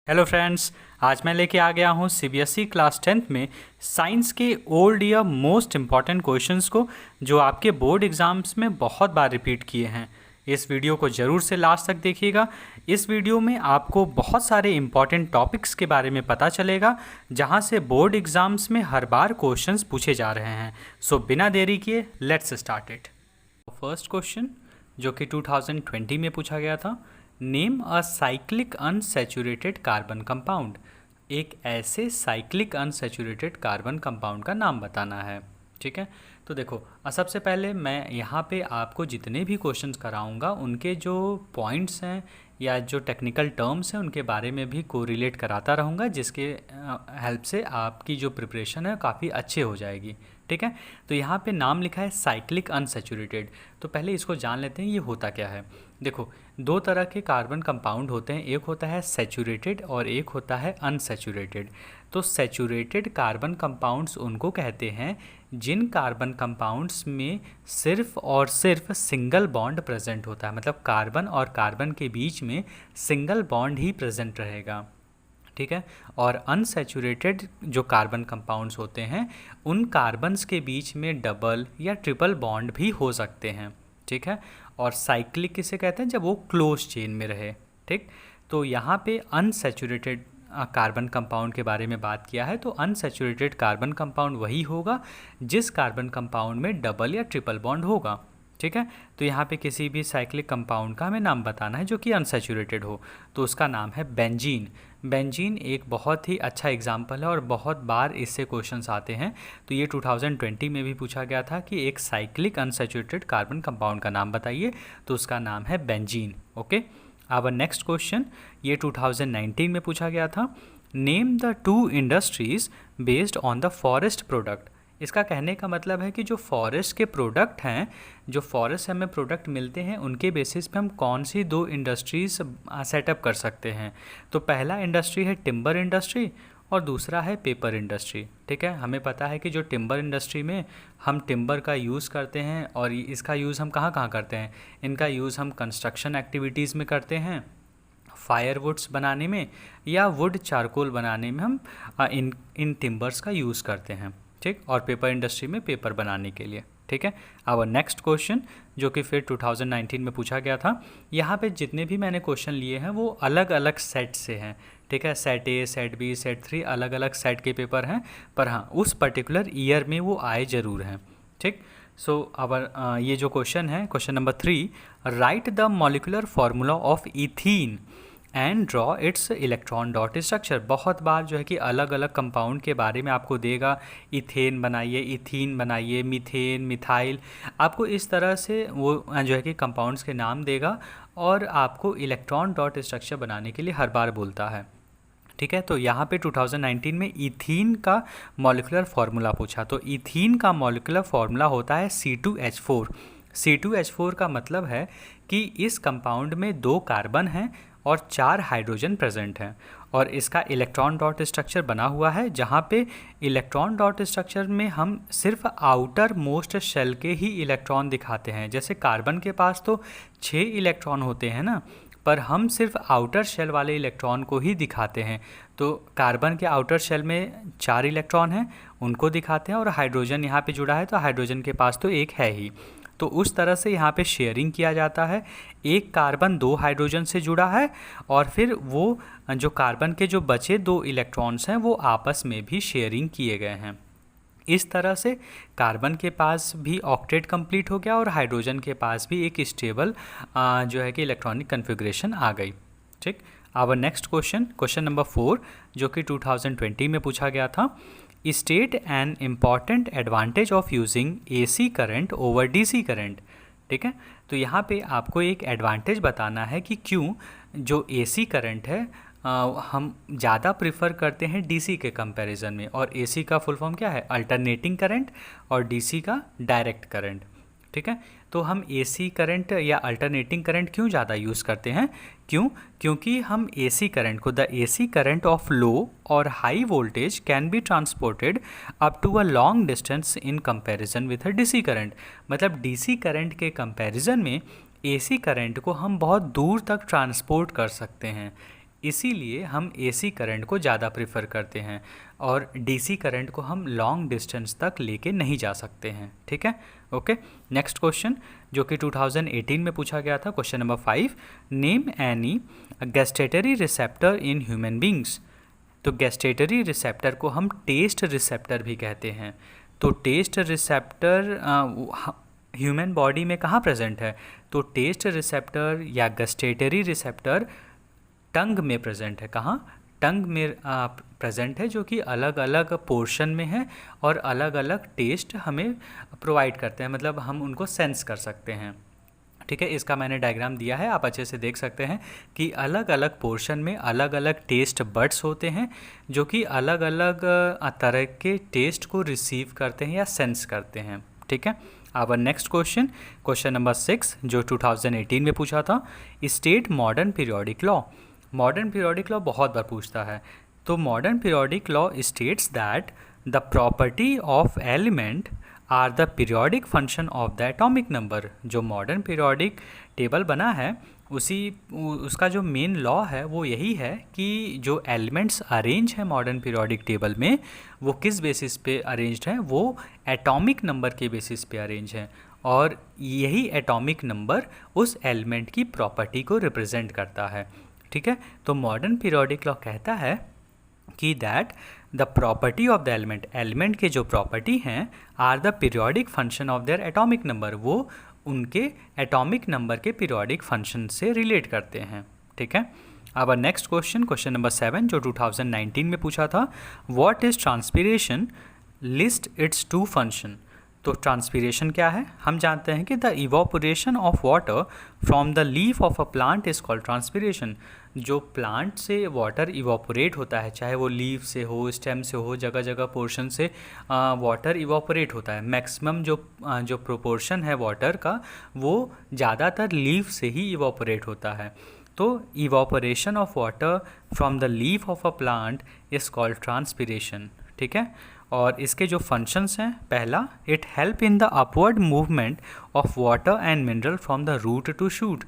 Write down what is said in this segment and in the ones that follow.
Hello friends, आज मैं लेके आ गया हूँ सीबीएसई क्लास 10th में साइंस के ओल्ड या मोस्ट इम्पॉर्टेंट क्वेश्चंस को जो आपके बोर्ड एग्जाम्स में बहुत बार रिपीट किए हैं। इस वीडियो को ज़रूर से लास्ट तक देखिएगा। इस वीडियो में आपको बहुत सारे इम्पॉर्टेंट टॉपिक्स के बारे में पता चलेगा जहाँ से बोर्ड एग्जाम्स में हर बार क्वेश्चंस पूछे जा रहे हैं। सो बिना देरी किए let's start it. First question जो कि 2020 में पूछा गया था, name a cyclic unsaturated carbon compound. एक ऐसे साइक्लिक अनसैचुरेटेड कार्बन कंपाउंड का नाम बताना है। ठीक है, तो देखो सबसे पहले मैं यहाँ पे आपको जितने भी क्वेश्चंस कराऊंगा उनके जो पॉइंट्स हैं या जो टेक्निकल टर्म्स हैं उनके बारे में भी कोरिलेट कराता रहूँगा, जिसके हेल्प से आपकी जो प्रिपरेशन है काफ़ी अच्छे हो जाएगी। ठीक है, तो यहाँ पे नाम लिखा है साइक्लिक अनसैचुरेटेड, तो पहले इसको जान लेते हैं ये होता क्या है। देखो, दो तरह के कार्बन कंपाउंड होते हैं, एक होता है सैचुरेटेड और एक होता है अनसैचुरेटेड। तो सैचुरेटेड कार्बन कंपाउंड्स उनको कहते हैं जिन कार्बन कंपाउंड्स में सिर्फ और सिर्फ सिंगल बॉन्ड प्रेजेंट होता है, मतलब कार्बन और कार्बन के बीच में सिंगल बॉन्ड ही प्रेजेंट रहेगा। ठीक है, और अनसैचुरेटेड जो कार्बन कंपाउंड्स होते हैं उन कार्बन्स के बीच में डबल या ट्रिपल बॉन्ड भी हो सकते हैं। ठीक है, और साइक्लिक किसे कहते हैं, जब वो क्लोज चेन में रहे। ठीक, तो यहाँ पे अनसैचुरेटेड कार्बन कंपाउंड के बारे में बात किया है, तो अनसैचुरेटेड कार्बन कंपाउंड वही होगा जिस कार्बन कंपाउंड में डबल या ट्रिपल बॉन्ड होगा। ठीक है, तो यहाँ पे किसी भी साइक्लिक कंपाउंड का हमें नाम बताना है जो कि अनसैचुरेटेड हो, तो उसका नाम है बेंजीन। बेंजीन एक बहुत ही अच्छा एग्जाम्पल है और बहुत बार इससे क्वेश्चंस आते हैं। तो ये 2020 में भी पूछा गया था कि एक साइक्लिक अनसैचुरेटेड कार्बन कंपाउंड का नाम बताइए, तो उसका नाम है benzene. Okay, our next question ये 2019 में पूछा गया था, name the two industries based on the forest product. इसका कहने का मतलब है कि जो फॉरेस्ट के प्रोडक्ट हैं, जो फॉरेस्ट से हमें प्रोडक्ट मिलते हैं, उनके बेसिस पे हम कौन सी दो इंडस्ट्रीज़ सेटअप कर सकते हैं। तो पहला इंडस्ट्री है टिम्बर इंडस्ट्री और दूसरा है पेपर इंडस्ट्री। ठीक है, हमें पता है कि जो टिम्बर इंडस्ट्री में हम टिम्बर का यूज़ करते हैं और इसका यूज़ हम कहाँ कहाँ करते हैं, इनका यूज़ हम कंस्ट्रक्शन एक्टिविटीज़ में करते हैं, फायरवुड्स बनाने में या वुड चारकोल बनाने में हम इन टिम्बर्स का यूज़ करते हैं। ठीक, और पेपर इंडस्ट्री में पेपर बनाने के लिए। ठीक है, आवर नेक्स्ट क्वेश्चन जो कि फिर 2019 में पूछा गया था, यहाँ पे जितने भी मैंने क्वेश्चन लिए हैं वो अलग अलग सेट से हैं। ठीक है, set A, set B, set 3 अलग अलग सेट के पेपर हैं, पर हाँ उस पर्टिकुलर ईयर में वो आए ज़रूर हैं। ठीक, सो आवर ये जो क्वेश्चन है, question number 3, right the molecular formula of ethene and draw it's electron dot structure. बहुत बार जो है कि अलग अलग कंपाउंड के बारे में आपको देगा, इथेन बनाइए, इथीन बनाइए, मीथेन, मिथाइल, आपको इस तरह से वो जो है कि कंपाउंड्स के नाम देगा और आपको इलेक्ट्रॉन डॉट स्ट्रक्चर बनाने के लिए हर बार बोलता है। ठीक है, तो यहाँ पे 2019 में इथीन का मॉलिक्यूलर फार्मूला पूछा, तो इथीन का मॉलिक्यूलर फार्मूला होता है C2H4। C2H4 का मतलब है कि इस कंपाउंड में 2 कार्बन हैं और 4 हाइड्रोजन प्रेजेंट हैं, और इसका इलेक्ट्रॉन डॉट स्ट्रक्चर बना हुआ है, जहाँ पे इलेक्ट्रॉन डॉट स्ट्रक्चर में हम सिर्फ आउटर मोस्ट शेल के ही इलेक्ट्रॉन दिखाते हैं। जैसे कार्बन के पास तो 6 इलेक्ट्रॉन होते हैं ना, पर हम सिर्फ आउटर शेल वाले इलेक्ट्रॉन को ही दिखाते हैं। तो कार्बन के आउटर शेल में 4 इलेक्ट्रॉन हैं, उनको दिखाते हैं, और हाइड्रोजन यहाँ पे जुड़ा है तो हाइड्रोजन के पास तो एक है ही। तो उस तरह से यहाँ पे शेयरिंग किया जाता है, एक कार्बन 2 हाइड्रोजन से जुड़ा है और फिर वो जो कार्बन के जो बचे 2 इलेक्ट्रॉन्स हैं वो आपस में भी शेयरिंग किए गए हैं। इस तरह से कार्बन के पास भी ऑक्टेट कंप्लीट हो गया और हाइड्रोजन के पास भी एक स्टेबल जो है कि इलेक्ट्रॉनिक कन्फिग्रेशन आ गई। ठीक, our next question, question number 4 जो कि 2020 में पूछा गया था, state an important advantage of using AC current over DC current. ठीक है, तो यहाँ पे आपको एक एडवांटेज बताना है कि क्यों जो AC करंट है हम ज़्यादा प्रिफर करते हैं DC के कंपैरिजन में। और AC का फुल फॉर्म क्या है, अल्टरनेटिंग करंट, और DC का डायरेक्ट करंट। ठीक है, तो हम AC करंट या अल्टरनेटिंग करंट क्यों ज़्यादा यूज़ करते हैं, क्योंकि हम AC करंट को, the AC current of low और high voltage can be transported up to a long distance in comparison with a DC current. मतलब DC करंट के कंपैरिजन में AC करंट को हम बहुत दूर तक ट्रांसपोर्ट कर सकते हैं। इसीलिए हम एसी करंट को ज़्यादा प्रेफर करते हैं और डीसी करंट को हम लॉन्ग डिस्टेंस तक लेके नहीं जा सकते हैं। ठीक है, ओके। नेक्स्ट क्वेश्चन जो कि 2018 में पूछा गया था, question number 5, name any gustatory receptor in human beings. तो गैस्टेटरी रिसेप्टर को हम टेस्ट रिसेप्टर भी कहते हैं। तो टेस्ट रिसेप्टर ह्यूमन बॉडी में कहाँ प्रेजेंट है? तो टेस्ट रिसेप्टर या गैस्टेटरी रिसेप्टर टंग में प्रेजेंट है। कहाँ? टंग में प्रेजेंट है, जो कि अलग अलग पोर्शन में है और अलग अलग टेस्ट हमें प्रोवाइड करते हैं, मतलब हम उनको सेंस कर सकते हैं। ठीक है, इसका मैंने डायग्राम दिया है, आप अच्छे से देख सकते हैं कि अलग अलग पोर्शन में अलग अलग टेस्ट बड्स होते हैं जो कि अलग अलग तरह के टेस्ट को रिसीव करते हैं या सेंस करते हैं। ठीक है, अब नेक्स्ट क्वेश्चन, क्वेश्चन नंबर 6 जो 2018 में पूछा था, state modern periodic law. Modern periodic law बहुत बार पूछता है। तो modern periodic law states that the property of element are the periodic function of the atomic number. जो मॉडर्न पीरियोडिक टेबल बना है उसका जो मेन लॉ है वो यही है कि जो एलिमेंट्स अरेंज है मॉडर्न पीरियोडिक टेबल में वो किस बेसिस पे अरेंज्ड हैं, वो एटॉमिक नंबर के बेसिस पे अरेंज हैं और यही एटॉमिक नंबर उस एलिमेंट की प्रॉपर्टी को रिप्रेजेंट करता है। ठीक है, तो मॉडर्न पीरियोडिक लॉ कहता है कि that the property of the element के जो प्रॉपर्टी हैं are the periodic function of their atomic number, वो उनके एटॉमिक नंबर के पीरियोडिक फंक्शन से रिलेट करते हैं। ठीक है, अब नेक्स्ट क्वेश्चन, क्वेश्चन नंबर 7 जो 2019 में पूछा था, what is transpiration, list its two function. तो ट्रांसपीरेशन क्या है? हम जानते हैं कि the evaporation of water from the leaf of a plant is called transpiration. जो प्लांट से वाटर इवोपोरेट होता है, चाहे वो लीफ से हो, स्टेम से हो, जगह जगह पोर्शन से वाटर इवोपोरेट होता है। मैक्सिमम जो प्रोपोर्शन है वाटर का वो ज़्यादातर लीफ से ही इवोपोरेट होता है। तो evaporation of water from the leaf of a plant is called transpiration. ठीक है, और इसके जो फंक्शंस हैं, पहला, it help in the upward movement of water and mineral from the root to shoot.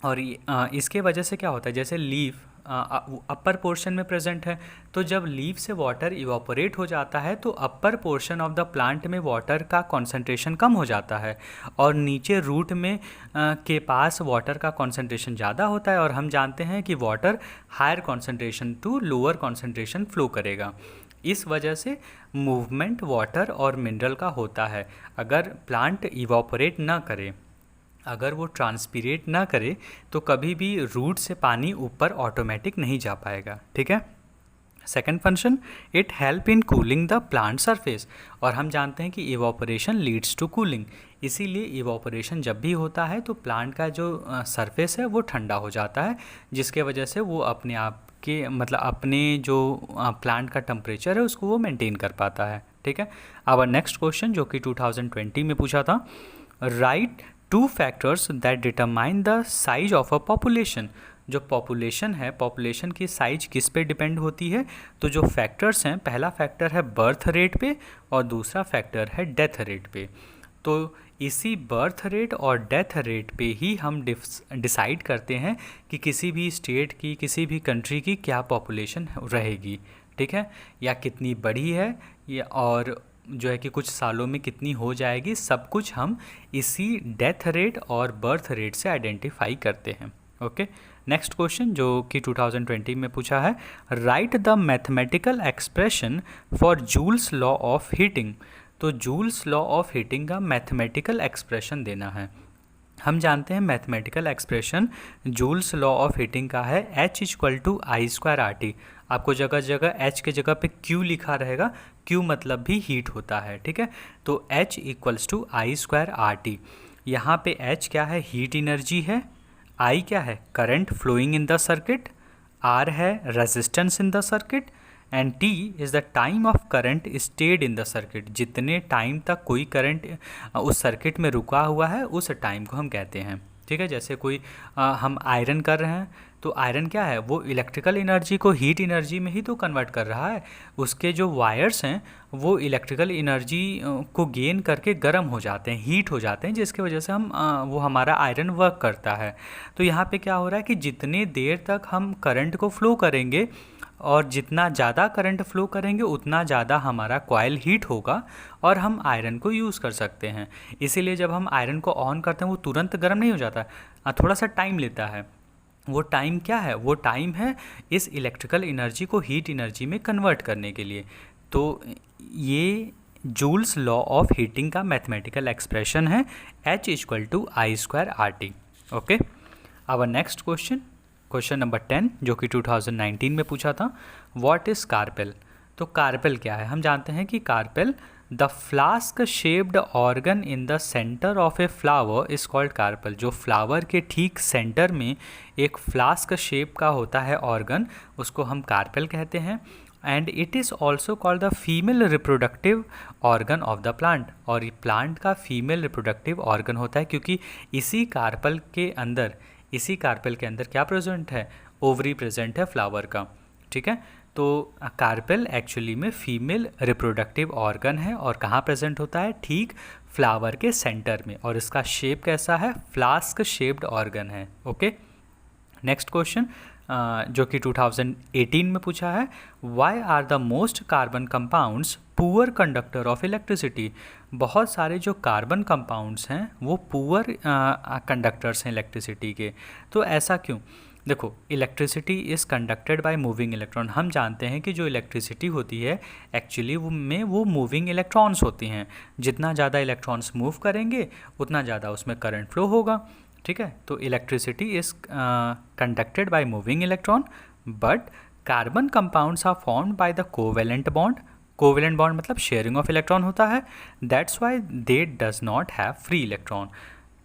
और इसके वजह से क्या होता है, जैसे लीफ अपर पोर्शन में प्रेजेंट है, तो जब लीफ से वाटर इवापोरेट हो जाता है तो upper portion of the plant में वाटर का कॉन्सेंट्रेशन कम हो जाता है और नीचे रूट में के पास वाटर का कॉन्सेंट्रेशन ज़्यादा होता है। और हम जानते हैं कि water higher concentration to lower concentration flow करेगा। इस वजह से मूवमेंट वाटर और मिनरल का होता है। अगर प्लांट इवापोरेट ना करे, अगर वो ट्रांसपीरेट ना करे, तो कभी भी रूट से पानी ऊपर ऑटोमेटिक नहीं जा पाएगा। ठीक है, second function, it help in cooling the plant surface. और हम जानते हैं कि इवापोरेशन लीड्स टू कूलिंग, इसीलिए इवापोरेशन जब भी होता है तो प्लांट का जो सरफेस है वो ठंडा हो जाता है, जिसके वजह से वो अपने आप के मतलब अपने जो प्लांट का टेम्परेचर है उसको वो मेंटेन कर पाता है। ठीक है, अब नेक्स्ट क्वेश्चन जो कि 2020 में पूछा था, right two factors that determine the size of a population. जो पॉपुलेशन है, पॉपुलेशन की साइज किस पे डिपेंड होती है? तो जो फैक्टर्स हैं, पहला फैक्टर है बर्थ रेट पे और दूसरा फैक्टर है डेथ रेट पे। तो इसी बर्थ रेट और डेथ रेट पे ही हम डिसाइड करते हैं कि किसी भी स्टेट की, किसी भी कंट्री की क्या पॉपुलेशन रहेगी। ठीक है, या कितनी बड़ी है या और जो है कि कुछ सालों में कितनी हो जाएगी, सब कुछ हम इसी डेथ रेट और बर्थ रेट से आइडेंटिफाई करते हैं। ओके, नेक्स्ट क्वेश्चन जो कि 2020 में पूछा है, right the mathematical expression for joules law of heating. तो जूल्स लॉ ऑफ हीटिंग का मैथमेटिकल एक्सप्रेशन देना है। हम जानते हैं mathematical expression joules law of heating का है H=I²RT। आपको जगह जगह H के जगह पे Q लिखा रहेगा, Q मतलब भी हीट होता है। ठीक है, तो H=I²RT। यहाँ पे H क्या है? हीट एनर्जी है। I क्या है? Current flowing in the circuit. R है resistance in the circuit and T is the time of current stayed in the circuit. जितने टाइम तक कोई करंट उस सर्किट में रुका हुआ है उस टाइम को हम कहते हैं। ठीक है, जैसे कोई हम आयरन कर रहे हैं तो आयरन क्या है, वो इलेक्ट्रिकल एनर्जी को हीट एनर्जी में ही तो कन्वर्ट कर रहा है। उसके जो वायर्स हैं वो इलेक्ट्रिकल एनर्जी को गेन करके गर्म हो जाते हैं, हीट हो जाते हैं, जिसकी वजह से हम वो हमारा आयरन वर्क करता है। तो यहाँ पे क्या हो रहा है कि जितनी देर तक हम करंट को फ्लो करेंगे और जितना ज़्यादा करंट फ्लो करेंगे उतना ज़्यादा हमारा कॉइल हीट होगा और हम आयरन को यूज़ कर सकते हैं। इसीलिए जब हम आयरन को ऑन करते हैं वो तुरंत गर्म नहीं हो जाता, थोड़ा सा टाइम लेता है। वो टाइम क्या है, वो टाइम है इस इलेक्ट्रिकल एनर्जी को हीट एनर्जी में कन्वर्ट करने के लिए। तो ये जूल्स लॉ ऑफ हीटिंग का मैथमेटिकल एक्सप्रेशन है H=I²RT। Okay, our next question, question number 10 जो कि 2019 में पूछा था, व्हाट इज़ कार्पेल। तो कार्पेल क्या है, हम जानते हैं कि carpel the flask shaped organ in the centre of a flower is called carpel. जो फ्लावर के ठीक सेंटर में एक फ्लास्क शेप का होता है ऑर्गन, उसको हम कार्पेल कहते हैं। And it is also called the female reproductive organ of the plant. और ये प्लांट का फीमेल रिप्रोडक्टिव ऑर्गन होता है क्योंकि इसी कार्पेल के अंदर क्या प्रेजेंट है, ओवरी प्रेजेंट है फ्लावर का। ठीक है, तो कार्पेल एक्चुअली में फीमेल रिप्रोडक्टिव ऑर्गन है और कहाँ प्रेजेंट होता है, ठीक फ्लावर के सेंटर में, और इसका शेप कैसा है, फ्लास्क शेप्ड ऑर्गन है। ओके, नेक्स्ट क्वेश्चन जो कि 2018 में पूछा है, why are the most carbon compounds poor conductor of electricity. बहुत सारे जो कार्बन कंपाउंड्स हैं वो पुअर कंडक्टर्स हैं इलेक्ट्रिसिटी के। तो ऐसा क्यों, देखो electricity is conducted by moving electron. हम जानते हैं कि जो इलेक्ट्रिसिटी होती है एक्चुअली वो मूविंग इलेक्ट्रॉन्स होती हैं। जितना ज़्यादा इलेक्ट्रॉन्स मूव करेंगे उतना ज़्यादा उसमें करंट फ्लो होगा। ठीक है, तो electricity is conducted by moving electron, but carbon compounds are formed by the covalent bond. Covalent bond मतलब शेयरिंग ऑफ इलेक्ट्रॉन होता है, that's why they does not have free electron.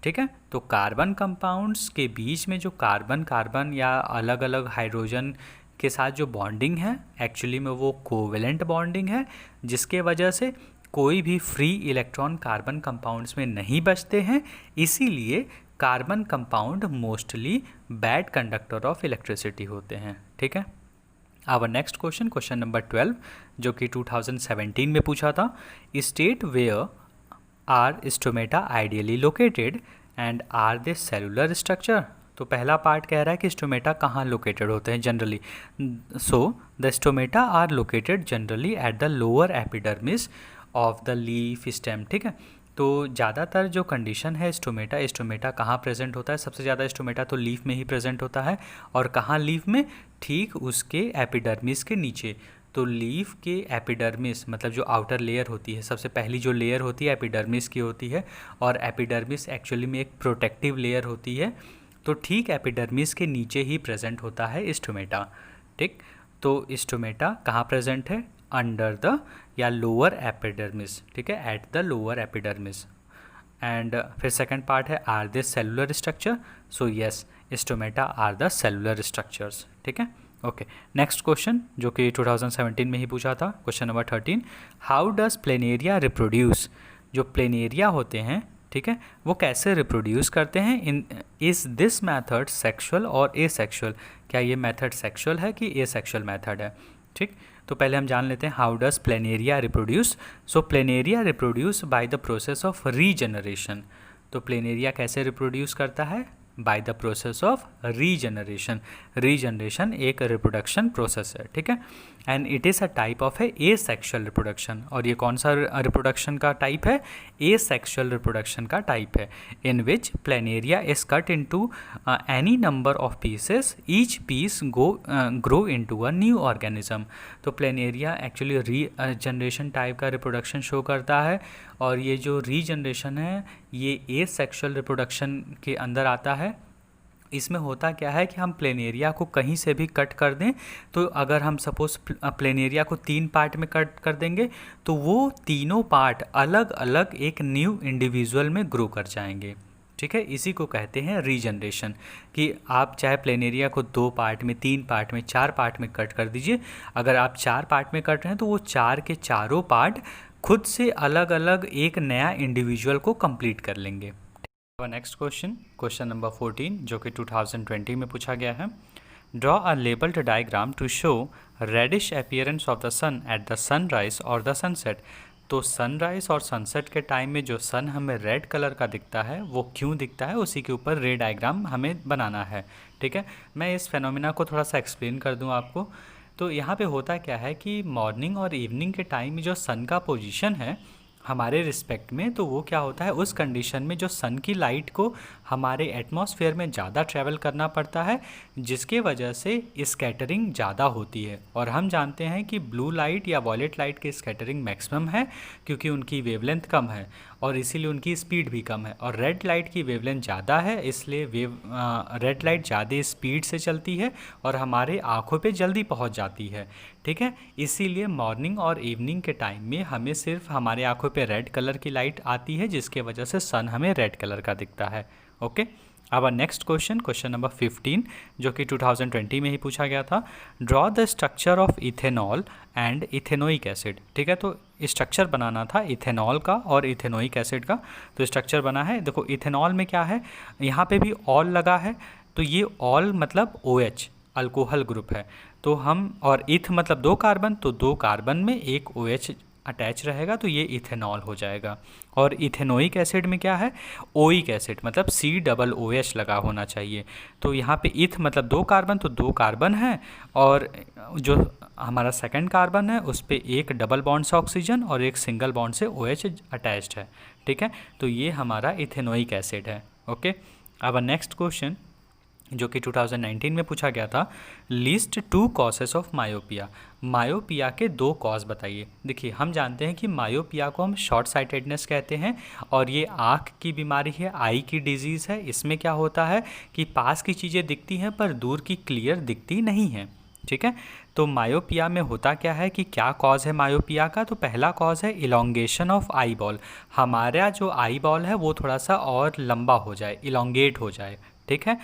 ठीक है, तो कार्बन कंपाउंड्स के बीच में जो कार्बन या अलग अलग हाइड्रोजन के साथ जो बॉन्डिंग है एक्चुअली में वो कोवेलेंट बॉन्डिंग है, जिसके वजह से कोई भी फ्री इलेक्ट्रॉन कार्बन कंपाउंड्स में नहीं बचते हैं। इसीलिए carbon compound mostly bad conductor of electricity होते हैं। ठीक है, our next question, question number 12 जो कि 2017 में पूछा था, state where are stomata ideally located and are they cellular structure. तो पहला पार्ट कह रहा है कि स्टोमेटा कहाँ लोकेटेड होते हैं generally. So the stomata are located generally at the lower epidermis of the leaf stem. ठीक है, तो ज़्यादातर जो कंडीशन है स्टोमेटा कहाँ प्रेजेंट होता है, सबसे ज़्यादा स्टोमेटा तो लीफ में ही प्रेजेंट होता है। और कहाँ लीफ में, ठीक उसके एपिडर्मिस के नीचे। तो लीफ के एपिडर्मिस मतलब जो आउटर लेयर होती है, सबसे पहली जो लेयर होती है एपिडर्मिस की होती है, और एपिडर्मिस एक्चुअली में एक प्रोटेक्टिव लेयर होती है। तो ठीक एपिडर्मिस के नीचे ही प्रेजेंट होता है स्टोमेटा। ठीक, तो स्टोमेटा कहाँ प्रेजेंट है, अंडर द या लोअर एपिडर्मिस। ठीक है, at the lower epidermis. And फिर सेकंड पार्ट है, are they cellular structure. So yes, stomata are the cellular structures. ठीक है, ओके, नेक्स्ट क्वेश्चन जो कि 2017 में ही पूछा था, question number 13, how does planaria reproduce. जो प्लेनेरिया होते हैं, ठीक है, वो कैसे रिप्रोड्यूस करते हैं, in is this method sexual और ए सेक्सुअल। क्या ये मेथड सेक्सुअल है कि ए सेक्सुअल मैथड है। ठीक, तो पहले हम जान लेते हैं how does planaria reproduce. So planaria reproduce by the process of regeneration. तो प्लेनेरिया कैसे रिप्रोड्यूस करता है, by the process of regeneration. Regeneration एक रिप्रोडक्शन प्रोसेस है। ठीक है, and it is a type of है ए सेक्शुअल रिप्रोडक्शन। और ये कौन सा रिप्रोडक्शन का टाइप है, ए सेक्शुअल रिप्रोडक्शन का टाइप है, in which planaria is cut into any number of pieces, each piece grow into a new organism. तो प्लेनेरिया एक्चुअली रीजनरेशन टाइप का रिप्रोडक्शन शो करता है, और ये जो रीजनरेशन है ये ए सेक्शुअल रिप्रोडक्शन के अंदर आता है। इसमें होता क्या है कि हम प्लेनेरिया को कहीं से भी कट कर दें, तो अगर हम सपोज प्लेनेरिया को 3 पार्ट में कट कर देंगे तो वो तीनों पार्ट अलग अलग एक न्यू इंडिविजुअल में ग्रो कर जाएंगे। ठीक है, इसी को कहते हैं रीजनरेशन, कि आप चाहे प्लेनेरिया को 2 पार्ट में, 3 पार्ट में, 4 पार्ट में कट कर दीजिए। अगर आप 4 पार्ट में कट रहे हैं तो वो 4 के चारों पार्ट खुद से अलग अलग एक नया इंडिविजुअल को कंप्लीट कर लेंगे। नेक्स्ट क्वेश्चन, क्वेश्चन नंबर 14 जो कि 2020 में पूछा गया है, draw a labelled diagram to show reddish appearance of the sun at the sunrise और द सनसेट। तो सनराइज और सनसेट के टाइम में जो सन हमें रेड कलर का दिखता है वो क्यों दिखता है, उसी के ऊपर रे डायग्राम हमें बनाना है। ठीक है, मैं इस फेनोमेना को थोड़ा सा एक्सप्लेन कर दूं आपको। तो यहाँ पे होता क्या है कि मॉर्निंग और इवनिंग के टाइम में जो सन का पोजीशन है हमारे रिस्पेक्ट में, तो वो क्या होता है, उस कंडीशन में जो सन की लाइट को हमारे एटमॉस्फेयर में ज़्यादा ट्रैवल करना पड़ता है, जिसके वजह से स्कैटरिंग ज़्यादा होती है। और हम जानते हैं कि ब्लू लाइट या वॉयलेट लाइट की स्कैटरिंग मैक्सिमम है क्योंकि उनकी वेवलेंथ कम है और इसीलिए उनकी स्पीड भी कम है। और रेड लाइट की वेवलेंथ ज़्यादा है, इसलिए रेड लाइट ज़्यादा स्पीड से चलती है और हमारे आँखों पे जल्दी पहुंच जाती है। ठीक है, इसीलिए मॉर्निंग और इवनिंग के टाइम में हमें सिर्फ हमारे आँखों पे रेड कलर की लाइट आती है, जिसके वजह से सन हमें रेड कलर का दिखता है। ओके, अब नेक्स्ट क्वेश्चन नंबर 15 जो कि 2020 में ही पूछा गया था। Draw the structure of ethanol and ethanoic acid. ठीक है, तो स्ट्रक्चर बनाना था इथेनॉल का और इथेनोइक एसिड का। तो स्ट्रक्चर बना है, देखो इथेनॉल में क्या है, यहाँ पे भी ऑल लगा है, तो ये ऑल मतलब OH अल्कोहल ग्रुप है। तो हम, और इथ मतलब 2 कार्बन, तो 2 कार्बन में एक OH अटैच रहेगा, तो ये इथेनॉल हो जाएगा। और इथेनोइक एसिड में क्या है, ओइक एसिड मतलब COOH लगा होना चाहिए। तो यहाँ पे इथ मतलब 2 कार्बन, तो 2 कार्बन है और जो हमारा सेकंड कार्बन है उस पर एक डबल बॉन्ड से ऑक्सीजन और एक सिंगल बॉन्ड से OH अटैच्ड है। ठीक है, तो ये हमारा इथेनोइक एसिड है। ओके, अब नेक्स्ट क्वेश्चन जो कि 2019 में पूछा गया था। List 2 causes of myopia. Myopia के 2 कॉज बताइए। देखिए, हम जानते हैं कि मायोपिया को हम शॉर्ट साइटेडनेस कहते हैं और ये आँख की बीमारी है, आई की डिजीज़ है। इसमें क्या होता है कि पास की चीज़ें दिखती हैं पर दूर की क्लियर दिखती नहीं हैं। ठीक है, तो मायोपिया में होता क्या है कि क्या कॉज है मायोपिया का, तो पहला कॉज है इलोंगेशन ऑफ आई बॉल। हमारा जो आई बॉल है वो थोड़ा सा और लंबा हो जाए, इलोंगेट हो जाए। ठीक है,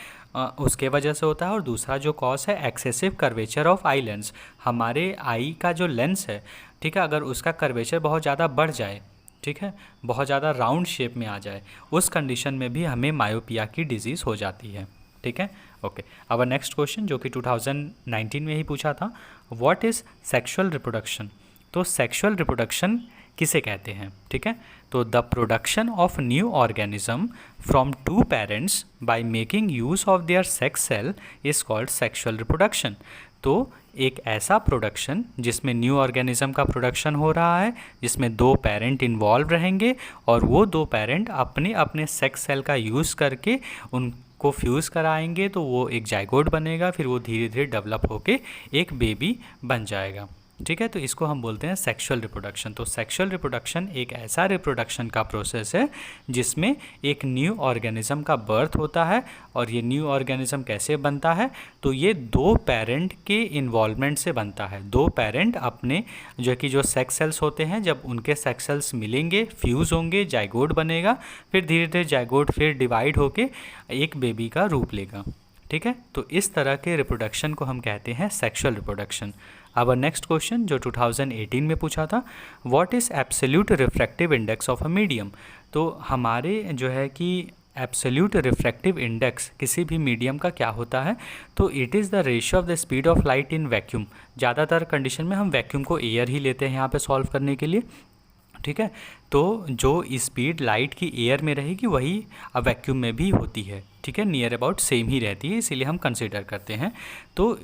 उसके वजह से होता है। और दूसरा जो कॉज है excessive curvature of eye lens. हमारे आई का जो लेंस है, ठीक है, अगर उसका कर्वेचर बहुत ज़्यादा बढ़ जाए, ठीक है, बहुत ज़्यादा राउंड शेप में आ जाए, उस कंडीशन में भी हमें मायोपिया की डिजीज़ हो जाती है। ठीक है, ओके। अब नेक्स्ट क्वेश्चन जो कि 2019 में ही पूछा था, व्हाट इज़ सेक्सुअल रिप्रोडक्शन। तो सेक्सुअल रिप्रोडक्शन किसे कहते हैं। ठीक है, तो the production of new organism from 2 parents by making use of their sex cell is called sexual reproduction. तो एक ऐसा प्रोडक्शन जिसमें न्यू ऑर्गेनिज्म का प्रोडक्शन हो रहा है, जिसमें 2 पेरेंट इन्वॉल्व रहेंगे और वो 2 पेरेंट अपने अपने सेक्स सेल का यूज़ करके उनको फ्यूज़ कराएंगे, तो वो एक जाइगोट बनेगा, फिर वो धीरे धीरे डेवलप होके एक बेबी बन जाएगा। ठीक है, तो इसको हम बोलते हैं सेक्सुअल रिप्रोडक्शन। तो सेक्सुअल रिप्रोडक्शन एक ऐसा रिप्रोडक्शन का प्रोसेस है जिसमें एक न्यू ऑर्गेनिज्म का बर्थ होता है। और ये न्यू ऑर्गेनिज्म कैसे बनता है, तो ये 2 पेरेंट के इन्वॉल्वमेंट से बनता है। 2 पेरेंट अपने जो सेक्स सेल्स होते हैं, जब उनके सेक्स सेल्स मिलेंगे, फ्यूज़ होंगे, जाइगोट बनेगा, फिर धीरे धीरे जाइगोट फिर डिवाइड होके एक बेबी का रूप लेगा। ठीक है, तो इस तरह के रिप्रोडक्शन को हम कहते हैं सेक्सुअल रिप्रोडक्शन। अब नेक्स्ट क्वेश्चन जो 2018 में पूछा था, what is absolute refractive index of a medium. तो हमारे जो है कि एब्सोल्यूट रिफ्रैक्टिव इंडेक्स किसी भी मीडियम का क्या होता है, तो it is the ratio of the speed of light in vacuum. ज़्यादातर कंडीशन में हम वैक्यूम को एयर ही लेते हैं यहाँ पे सॉल्व करने के लिए। ठीक है, तो जो स्पीड लाइट की एयर में रहेगी वही वैक्यूम में भी होती है। ठीक है, नियर अबाउट सेम ही रहती है, इसीलिए हम कंसिडर करते हैं। तो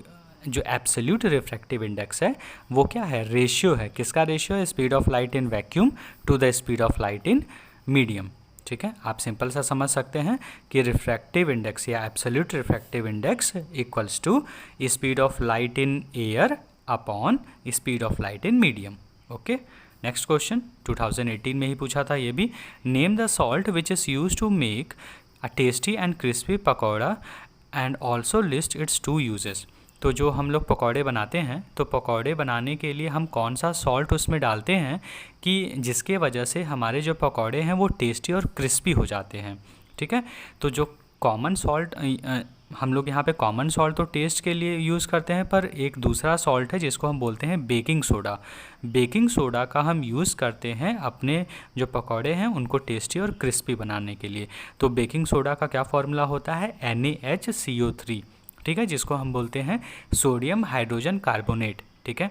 जो एब्सोल्यूट रिफ्रैक्टिव इंडेक्स है वो क्या है, रेशियो है। किसका रेशियो है, speed of light in vacuum to the speed of light in medium. ठीक है, आप सिंपल सा समझ सकते हैं कि रिफ्रैक्टिव इंडेक्स या absolute refractive index equals to speed of light in air upon speed of light in medium. Okay, next question 2018 में ही पूछा था ये भी। Name the salt which is use to make a tasty and crispy pakora and also list it's 2 uses. तो जो हम लोग पकौड़े बनाते हैं, तो पकौड़े बनाने के लिए हम कौन सा सॉल्ट उसमें डालते हैं कि जिसके वजह से हमारे जो पकौड़े हैं वो टेस्टी और क्रिस्पी हो जाते हैं। ठीक है, तो जो कॉमन सॉल्ट हम लोग यहाँ पे कॉमन सॉल्ट तो टेस्ट के लिए यूज़ करते हैं, पर एक दूसरा सॉल्ट है जिसको हम बोलते हैं बेकिंग सोडा। बेकिंग सोडा का हम यूज़ करते हैं अपने जो पकौड़े हैं उनको टेस्टी और क्रिस्पी बनाने के लिए। तो बेकिंग सोडा का क्या फॉर्मूला होता है, NaHCO3। ठीक है, जिसको हम बोलते हैं सोडियम हाइड्रोजन कार्बोनेट। ठीक है,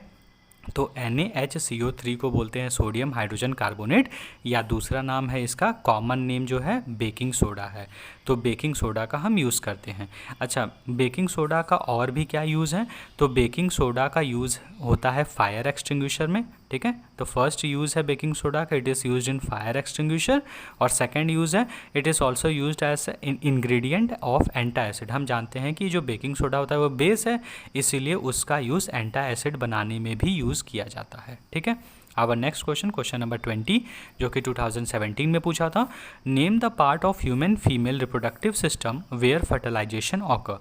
तो NaHCO3 को बोलते हैं सोडियम हाइड्रोजन कार्बोनेट, या दूसरा नाम है इसका, कॉमन नेम जो है बेकिंग सोडा है। तो बेकिंग सोडा का हम यूज़ करते हैं। अच्छा, बेकिंग सोडा का और भी क्या यूज़ है? तो बेकिंग सोडा का यूज़ होता है फायर एक्सटिंग्विशर में। ठीक है, तो फर्स्ट यूज़ है बेकिंग सोडा का, it is used in fire extinguisher, और सेकंड यूज़ है it is also used as ingredient of antacid. हम जानते हैं कि जो बेकिंग सोडा होता है वो बेस है, इसीलिए उसका यूज़ एंटा एसिड बनाने में भी यूज़ किया जाता है। ठीक है, our next question, question number 20, जो कि 2017 में पूछा था। Name the part of human female reproductive system where fertilisation occur.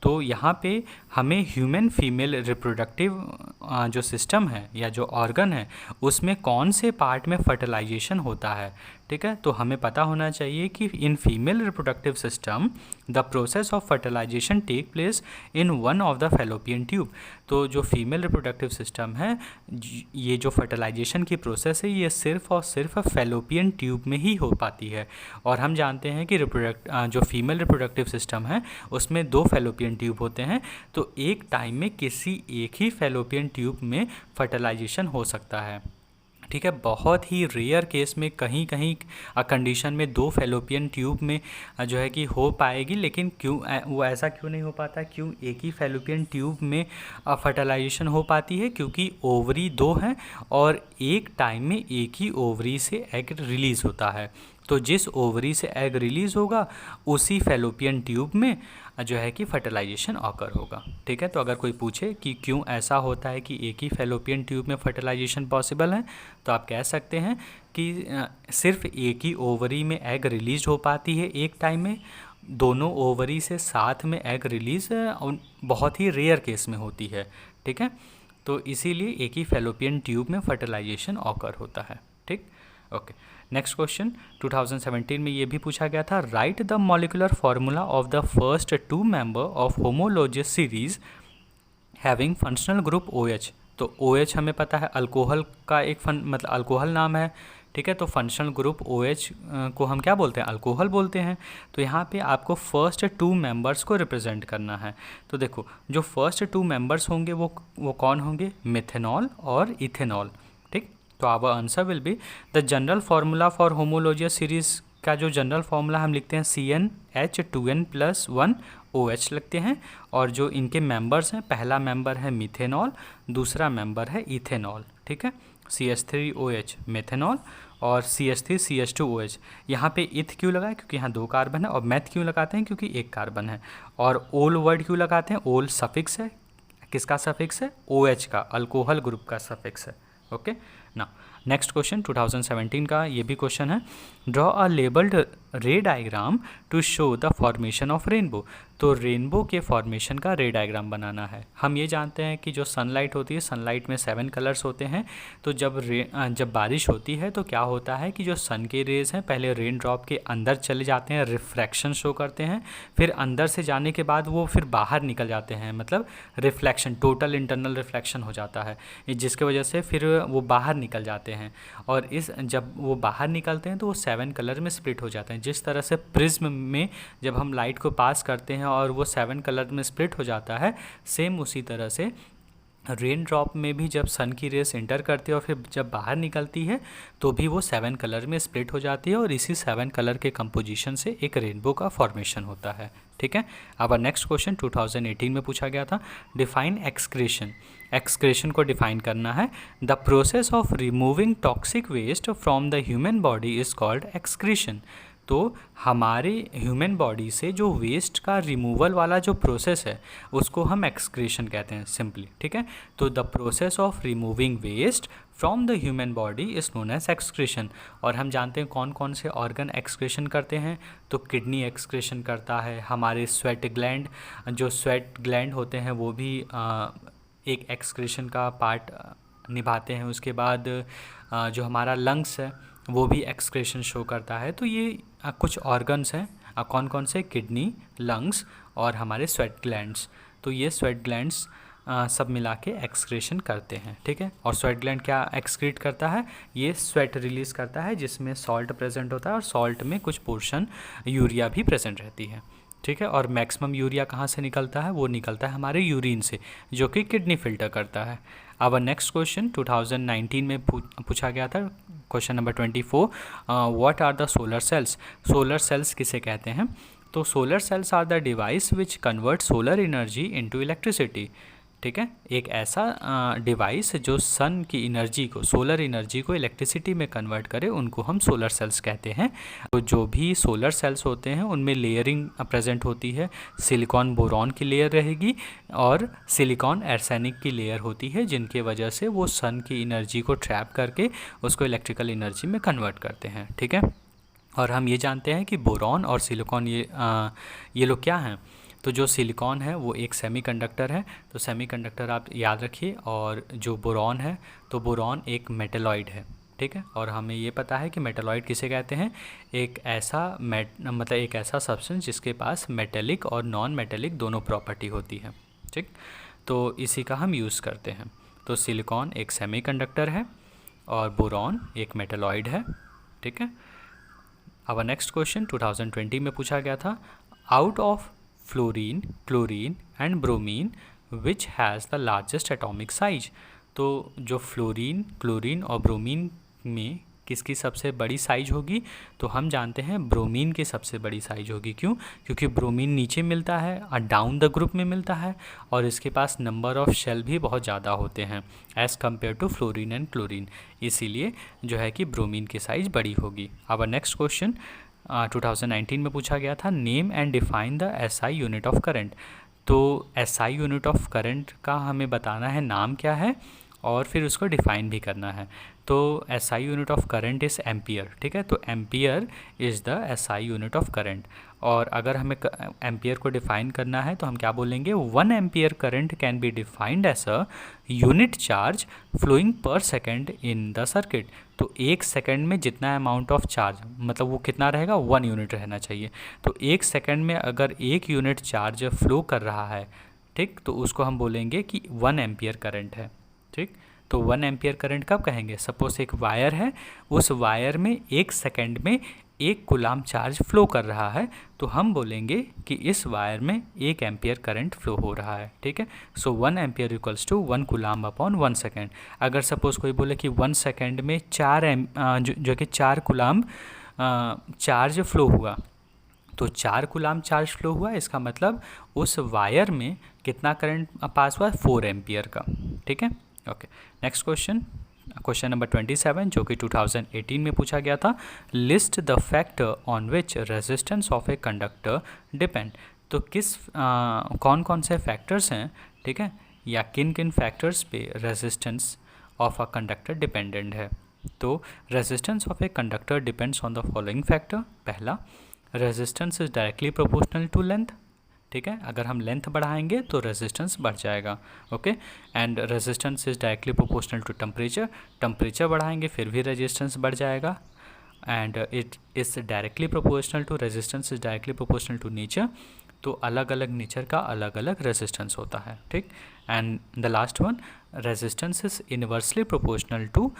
तो यहाँ पे हमें ह्यूमन फीमेल रिप्रोडक्टिव जो सिस्टम है या जो ऑर्गन है उसमें कौन से पार्ट में फर्टिलाइजेशन होता है। ठीक है, तो हमें पता होना चाहिए कि in female reproductive system the process of fertilisation take place in one of the fallopian tube. तो जो फीमेल रिप्रोडक्टिव सिस्टम है, ये जो फर्टिलाइजेशन की प्रोसेस है ये सिर्फ और सिर्फ फैलोपियन ट्यूब में ही हो पाती है। और हम जानते हैं कि जो फीमेल रिप्रोडक्टिव सिस्टम है उसमें 2 फैलोपियन ट्यूब होते हैं, तो एक टाइम में किसी एक ही फैलोपियन ट्यूब में फर्टिलाइजेशन हो सकता है। ठीक है, बहुत ही रेयर केस में कहीं कहीं कंडीशन में 2 फैलोपियन ट्यूब में जो है कि हो पाएगी, लेकिन क्यों वो ऐसा क्यों नहीं हो पाता? क्यों एक ही फैलोपियन ट्यूब में फर्टिलाइजेशन हो पाती है? क्योंकि ओवरी 2 हैं और एक टाइम में एक ही ओवरी से एग रिलीज़ होता है। तो जिस ओवरी से एग रिलीज़ होगा उसी फैलोपियन ट्यूब में जो है कि फर्टिलाइजेशन ऑकर होगा। ठीक है, तो अगर कोई पूछे कि क्यों ऐसा होता है कि एक ही फैलोपियन ट्यूब में फर्टिलाइजेशन पॉसिबल है, तो आप कह सकते हैं कि सिर्फ एक ही ओवरी में एग रिलीज हो पाती है एक टाइम में, दोनों ओवरी से साथ में एग रिलीज बहुत ही रेयर केस में होती है। ठीक है, तो इसीलिए एक ही फैलोपियन ट्यूब में फर्टिलाइजेशन ऑकर होता है। ठीक, ओके। नेक्स्ट क्वेश्चन 2017 में ये भी पूछा गया था। Write the molecular formula of the first 2 member of homologous series having functional group OH। तो OH हमें पता है अल्कोहल का एक मतलब अल्कोहल नाम है। ठीक है, तो फंक्शनल ग्रुप OH को हम क्या बोलते हैं? अल्कोहल बोलते हैं। तो यहाँ पे आपको फर्स्ट 2 मेंबर्स को रिप्रेजेंट करना है। तो देखो, जो फर्स्ट 2 मेंबर्स होंगे वो कौन होंगे? मिथेनॉल और इथेनॉल। ठीक, तो our answer will be the general formula for homologous series का जो जनरल फार्मूला हम लिखते हैं CnH2n+1 OH लगते हैं, और जो इनके मेंबर्स हैं, पहला मेंबर है मिथेनॉल, दूसरा मेंबर है इथेनॉल। ठीक है, CH3OH मिथेनॉल और CH3CH2OH। यहाँ पे इथ क्यों लगाए? क्योंकि यहाँ 2 कार्बन है। और मैथ क्यों लगाते हैं? क्योंकि 1 कार्बन है। और ओल वर्ड क्यों लगाते हैं? ओल सफिक्स है। किसका सफिक्स है? OH का, अल्कोहल ग्रुप का सफिक्स है। ओके ना, नेक्स्ट क्वेश्चन 2017 का ये भी क्वेश्चन है। Draw a labelled ray diagram to show the formation of rainbow. तो रेनबो के फॉर्मेशन का रे डायग्राम बनाना है। हम ये जानते हैं कि जो सनलाइट होती है, सनलाइट में 7 कलर्स होते हैं। तो जब बारिश होती है तो क्या होता है कि जो सन के रेज़ हैं पहले रेन ड्रॉप के अंदर चले जाते हैं, रिफ्रैक्शन शो करते हैं, फिर अंदर से जाने के बाद वो फिर बाहर निकल जाते हैं, मतलब रिफ्लेक्शन, टोटल इंटरनल रिफ्लेक्शन हो जाता है, जिसके वजह से फिर वो बाहर निकल जाते हैं। और जब वो बाहर निकलते हैं तो वो 7 कलर में स्प्लिट हो जाते हैं। जिस तरह से प्रिज्म में जब हम लाइट को पास करते हैं और वो 7 कलर में स्प्लिट हो जाता है, सेम उसी तरह से रेन ड्रॉप में भी जब सन की रेस एंटर करती है और फिर जब बाहर निकलती है तो भी वो 7 कलर में स्प्लिट हो जाती है, और इसी 7 कलर के कंपोजिशन से एक रेनबो का फॉर्मेशन होता है। ठीक है, अब नेक्स्ट क्वेश्चन 2018 में पूछा गया था। Define excretion. एक्सक्रीशन को डिफाइन करना है। The process of removing toxic waste from the human body is called excretion. तो हमारे ह्यूमन बॉडी से जो वेस्ट का रिमूवल वाला जो प्रोसेस है उसको हम एक्सक्रीशन कहते हैं सिंपली। ठीक है, तो the process of removing waste from the human body is known as excretion. और हम जानते हैं कौन कौन से ऑर्गन एक्सक्रीशन करते हैं। तो किडनी एक्सक्रीशन करता है, हमारे स्वेट ग्लैंड, जो स्वेट ग्लैंड होते हैं वो भी एक एक्सक्रीशन का पार्ट निभाते हैं। उसके बाद जो हमारा लंग्स है वो भी एक्सक्रीशन शो करता है। तो ये कुछ ऑर्गन्स हैं, कौन कौन से? किडनी, लंग्स और हमारे स्वेट ग्लैंड्स। तो ये स्वेट ग्लैंड्स सब मिला के एक्सक्रीशन करते हैं। ठीक है, और स्वेट ग्लैंड क्या एक्सक्रीट करता है? ये स्वेट रिलीज़ करता है जिसमें सॉल्ट प्रेजेंट होता है, और सॉल्ट में कुछ पोर्शन यूरिया भी प्रेजेंट रहती है। ठीक है। और मैक्सिमम यूरिया कहाँ से निकलता है? वो निकलता है हमारे यूरिन से, जो कि किडनी फिल्टर करता है। अब नेक्स्ट क्वेश्चन 2019 में पूछा गया था, question number 24, what are the solar cells? Solar cells किसे कहते हैं? तो solar cells are the device which convert solar energy into electricity. ठीक है, एक ऐसा डिवाइस जो सन की एनर्जी को, सोलर एनर्जी को इलेक्ट्रिसिटी में कन्वर्ट करे, उनको हम सोलर सेल्स कहते हैं। तो जो भी सोलर सेल्स होते हैं उनमें लेयरिंग प्रेजेंट होती है। सिलिकॉन बोरॉन की लेयर रहेगी और सिलिकॉन आर्सेनिक की लेयर होती है, जिनके वजह से वो सन की एनर्जी को ट्रैप करके उसको इलेक्ट्रिकल एनर्जी में कन्वर्ट करते हैं। ठीक है, और हम ये जानते हैं कि बोरॉन और सिलिकॉन ये लोग क्या हैं? तो जो सिलिकॉन है वो एक सेमीकंडक्टर है, तो सेमीकंडक्टर आप याद रखिए। और जो बोरॉन है, तो बोरॉन एक मेटलॉइड है। ठीक है, और हमें ये पता है कि मेटलॉइड किसे कहते हैं? एक ऐसा मतलब एक ऐसा सब्सटेंस जिसके पास मेटेलिक और नॉन मेटेलिक दोनों प्रॉपर्टी होती है। ठीक, तो इसी का हम यूज़ करते हैं। तो सिलिकॉन एक सेमीकंडक्टर है और बोरॉन एक मेटलॉइड है। ठीक है, अब नेक्स्ट क्वेश्चन 2020 में पूछा गया था, out of fluorine, chlorine and bromine which has the largest atomic size? तो जो फ्लोरीन, क्लोरीन और ब्रोमीन में किसकी सबसे बड़ी साइज होगी? तो हम जानते हैं ब्रोमीन की सबसे बड़ी साइज होगी। क्यों? क्योंकि ब्रोमीन नीचे मिलता है और डाउन द ग्रुप में मिलता है, और इसके पास नंबर ऑफ शेल भी बहुत ज़्यादा होते हैं as compare to fluorine and chlorine, इसीलिए जो है कि ब्रोमीन की साइज़ बड़ी होगी। अब नेक्स्ट क्वेश्चन 2019 में पूछा गया था, name and define the SI unit of current. तो एसआई यूनिट ऑफ करंट का हमें बताना है नाम क्या है और फिर उसको डिफ़ाइन भी करना है। तो SI unit of current is ampere. ठीक है, तो ampere is the SI unit of current. और अगर हमें एम्पियर को डिफ़ाइन करना है तो हम क्या बोलेंगे? 1 ampere current can be defined as a unit charge flowing per second in the circuit. तो एक सेकेंड में जितना अमाउंट ऑफ चार्ज, मतलब वो कितना रहेगा? 1 यूनिट रहना चाहिए। तो एक सेकेंड में अगर 1 यूनिट चार्ज फ्लो कर रहा है, ठीक, तो उसको हम बोलेंगे कि 1 एम्पियर करंट है। ठीक, तो 1 एम्पियर करंट कब कहेंगे? सपोज एक वायर है, उस वायर में एक सेकेंड में 1 कूलाम चार्ज फ्लो कर रहा है, तो हम बोलेंगे कि इस वायर में 1 एम्पियर करंट फ्लो हो रहा है। ठीक है, so 1 ampere equals to 1 coulomb upon 1 second. अगर सपोज कोई बोले कि 1 सेकेंड में 4 कूलाम चार्ज फ्लो हुआ, तो 4 कूलाम चार्ज फ्लो हुआ, इसका मतलब उस वायर में कितना करंट पास हुआ? 4 एम्पियर का। ठीक है, ओके। नेक्स्ट क्वेश्चन नंबर 27 जो कि 2018 में पूछा गया था, list the factor on which resistance of a conductor depend. तो कौन कौन से फैक्टर्स हैं, ठीक है, या किन किन फैक्टर्स पे resistance of a conductor dependent है? तो resistance of a conductor depends on the following factor. पहला, resistance is directly proportional to length. ठीक है, अगर हम लेंथ बढ़ाएंगे तो रेजिस्टेंस बढ़ जाएगा। Okay, and resistance is directly proportional to temperature. Temperature बढ़ाएंगे फिर भी रेजिस्टेंस बढ़ जाएगा। And it is directly proportional to, resistance is directly proportional to nature. तो अलग अलग नेचर का अलग अलग रेजिस्टेंस होता है। ठीक, and the last one, resistance is inversely proportional to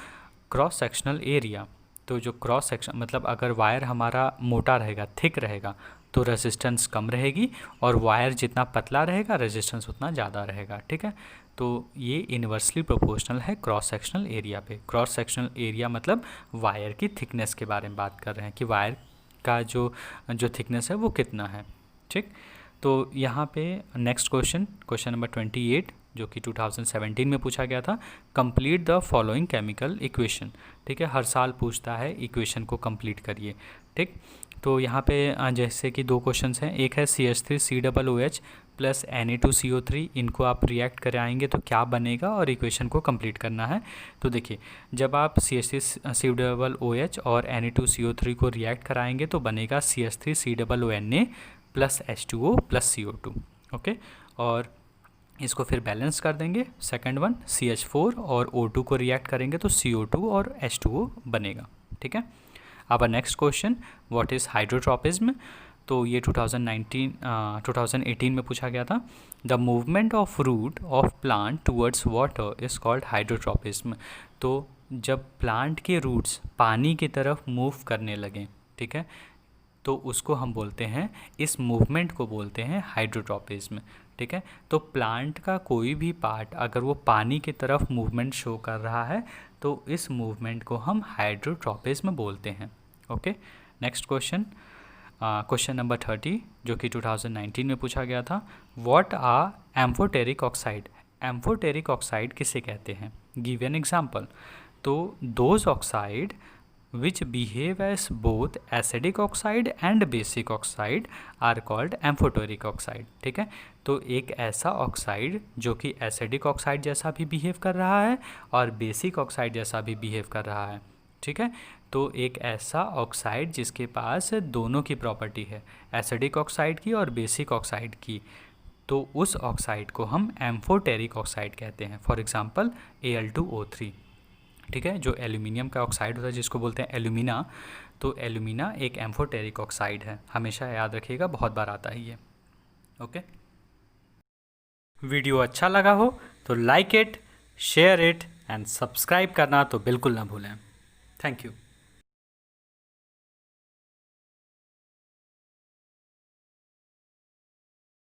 cross sectional area. तो जो क्रॉस सेक्शन, मतलब अगर वायर हमारा मोटा रहेगा, थिक रहेगा, तो रेजिस्टेंस कम रहेगी, और वायर जितना पतला रहेगा रेजिस्टेंस उतना ज़्यादा रहेगा। ठीक है, तो ये इनवर्सली प्रोपोर्शनल है क्रॉस सेक्शनल एरिया पे। क्रॉस सेक्शनल एरिया मतलब वायर की थिकनेस के बारे में बात कर रहे हैं कि वायर का जो थिकनेस है वो कितना है। ठीक, तो यहाँ पे नेक्स्ट क्वेश्चन नंबर 28 जो कि 2017 में पूछा गया था, complete the following chemical equation. ठीक है, हर साल पूछता है, इक्वेशन को कंप्लीट करिए। ठीक, तो यहाँ पे जैसे कि 2 क्वेश्चंस हैं, एक है CH3COOH प्लस Na2CO3, इनको आप रिएक्ट कराएंगे तो क्या बनेगा, और इक्वेशन को कंप्लीट करना है। तो देखिए, जब आप CH3COOH और Na2CO3 को रिएक्ट कराएंगे तो बनेगा CH3COONA plus H2O plus CO2। Okay, और इसको फिर बैलेंस कर देंगे। सेकंड वन, CH4 और O2 को रिएक्ट करेंगे तो CO2 और H2O बनेगा। ठीक है, अब next question, what is hydrotropism. तो ये 2018 में पूछा गया था। The movement of root of plant towards water is called hydrotropism. तो जब प्लांट के रूट्स पानी की तरफ मूव करने लगें, ठीक है, तो उसको हम बोलते हैं, इस मूवमेंट को बोलते हैं हाइड्रोट्रॉपिज्म। ठीक है, तो प्लांट का कोई भी पार्ट अगर वो पानी की तरफ मूवमेंट शो कर रहा है तो इस मूवमेंट को हम हाइड्रोट्रॉपिज्म बोलते हैं। Okay, next question, question number 30 जो कि 2019 में पूछा गया था। What are amphoteric oxide? Amphoteric oxide किसे कहते हैं? Give an example. तो those oxide which behave as both acidic oxide and basic oxide are called amphoteric oxide। ठीक है, तो एक ऐसा ऑक्साइड जो कि एसिडिक ऑक्साइड जैसा भी बिहेव कर रहा है और बेसिक ऑक्साइड जैसा भी बिहेव कर रहा है। ठीक है, तो एक ऐसा ऑक्साइड जिसके पास दोनों की प्रॉपर्टी है, एसिडिक ऑक्साइड की और बेसिक ऑक्साइड की, तो उस ऑक्साइड को हम एम्फोटेरिक ऑक्साइड कहते हैं। For example Al2O3। ठीक है, जो एल्यूमिनियम का ऑक्साइड होता है जिसको बोलते हैं एल्यूमिना, तो एल्यूमिना एक एम्फोटेरिक ऑक्साइड है, हमेशा याद रखिएगा, बहुत बार आता है ये। ओके, वीडियो अच्छा लगा हो तो like it, share it and subscribe करना तो बिल्कुल ना भूलें। Thank you.